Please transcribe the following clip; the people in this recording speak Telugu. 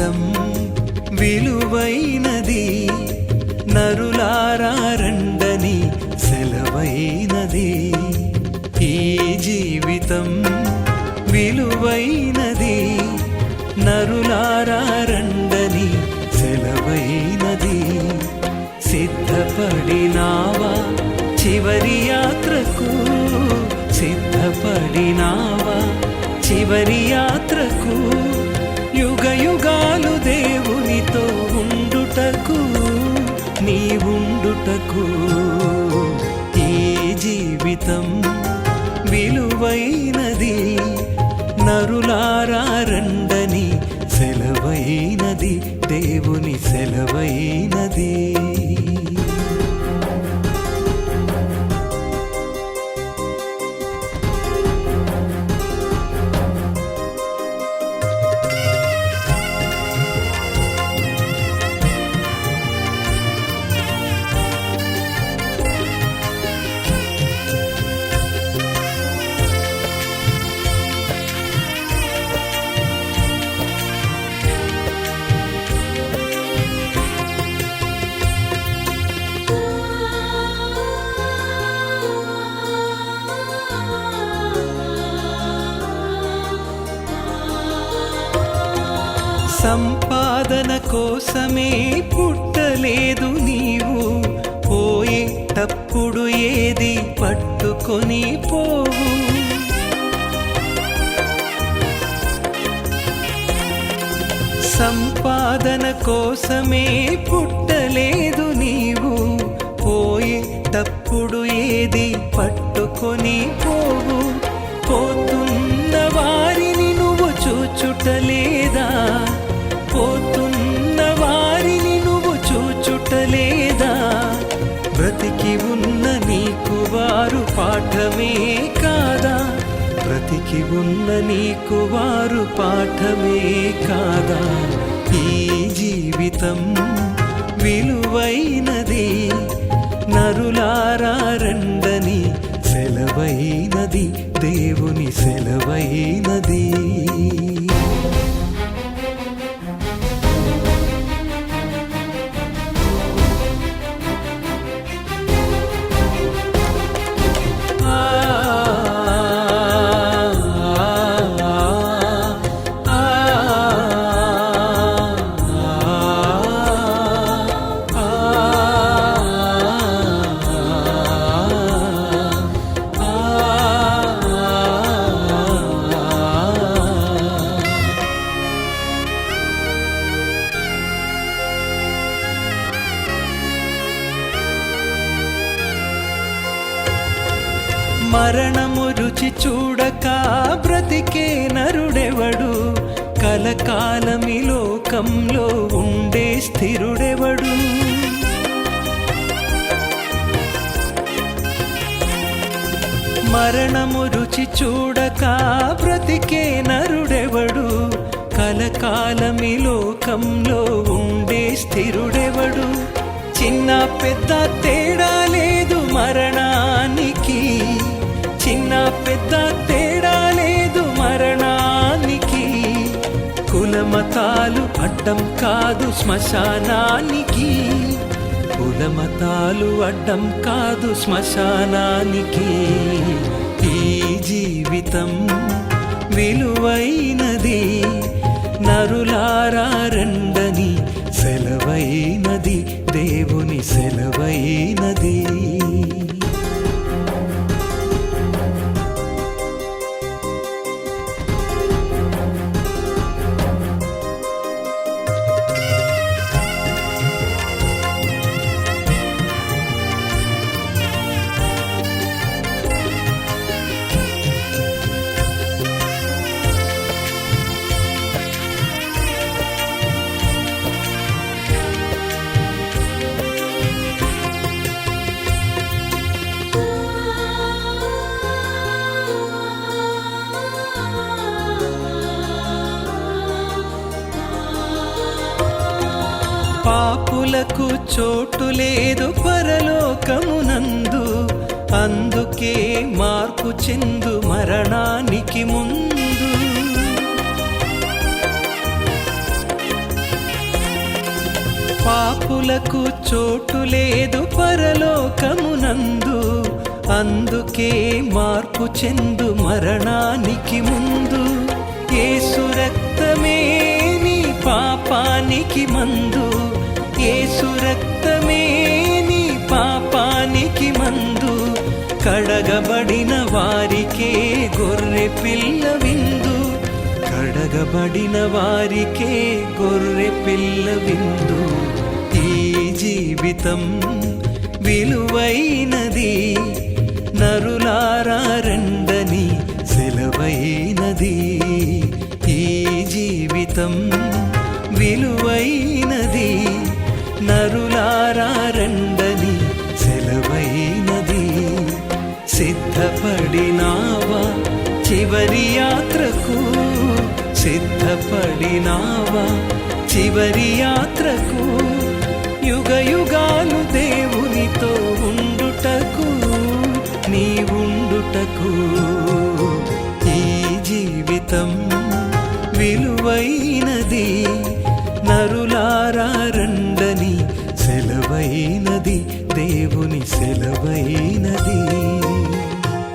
జీవితం విలువైనది, నరులారా రండని సెలవైనది. ఈ జీవితం విలువైనది, నరులారా రండని సెలవైనది. సిద్ధపడినావా చివరి యాత్రకు, సిద్ధపడినావా చివరి యాత్రకు, యుగ యుగాలు దేవునితో ఉండుటకు, నీవుండుటకు. ఈ జీవితం విలువైనది, నరులారా రండని సెలవైనది, దేవుని సెలవైనది. సంపాదన కోసమే పుట్టలేదు నీవు, పోయేటప్పుడు ఏది పట్టుకొని పోవు. సంపాదన కోసమే పుట్టలేదు నీవు, పోయేటప్పుడు ఏది పట్టుకొని పోవు. పోతున్న వారిని నువ్వు చూచుటలేదా, పోతున్న వారిని నువ్వు చూచుటలేదా. బ్రతికి ఉన్న నీకు వారు పాఠమే కాదా, బ్రతికి ఉన్న నీకు వారు పాఠమే కాదా. ఈ జీవితం విలువైనది, నరులారా రండని సెలవైనది, దేవుని సెలవైనది. మరణము రుచి చూడక బ్రతికే నరుడెవడు, కలకాలమి లోకంలో ఉండే స్థిరుడెవడు. మరణము రుచి చూడక బ్రతికే నరుడెవడు, కలకాలమి లోకంలో ఉండే స్థిరుడెవడు. చిన్న పెద్ద తేడా లేదు మరణానికి, చిన్న పెద్ద తేడా లేదు మరణానికి. కులమతాలు అడ్డం కాదు శ్మశానానికి, కులమతాలు అడ్డం కాదు శ్మశానానికి. ఈ జీవితం విలువైనది, నరులారా రండని సెలవైనది, దేవుని సెలవైనది. పాపులకు చోటు లేదు పరలోకమునందు, అందుకే మార్పు చెందు మరణానికి ముందు. పాపులకు చోటు లేదు పరలోకమునందు, అందుకే మార్పు చెందు మరణానికి ముందు. యేసు రక్తమే నీ పాపానికి మందు, యేసు రక్తమే నీ పాపానికి మందు. కడగబడిన వారికే గొర్రె పిల్ల విందు, కడగబడిన వారికే గొర్రె పిల్ల విందు. ఈ జీవితం విలువైనది, నరులారా రండని సెలవైనది. ఈ జీవితం విలువైనది, నరులారా రండని సెలవైనది. సిద్ధపడినావా చివరి యాత్రకు, సిద్ధపడినావా చివరి యాత్రకు. యుగ యుగాలు దేవునితో ఉండుటకు, నీ ఉండుటకు. ఈ జీవితం విలువైనది, నరులారా రండని సెలవైనది, దేవుని సెలవైనది.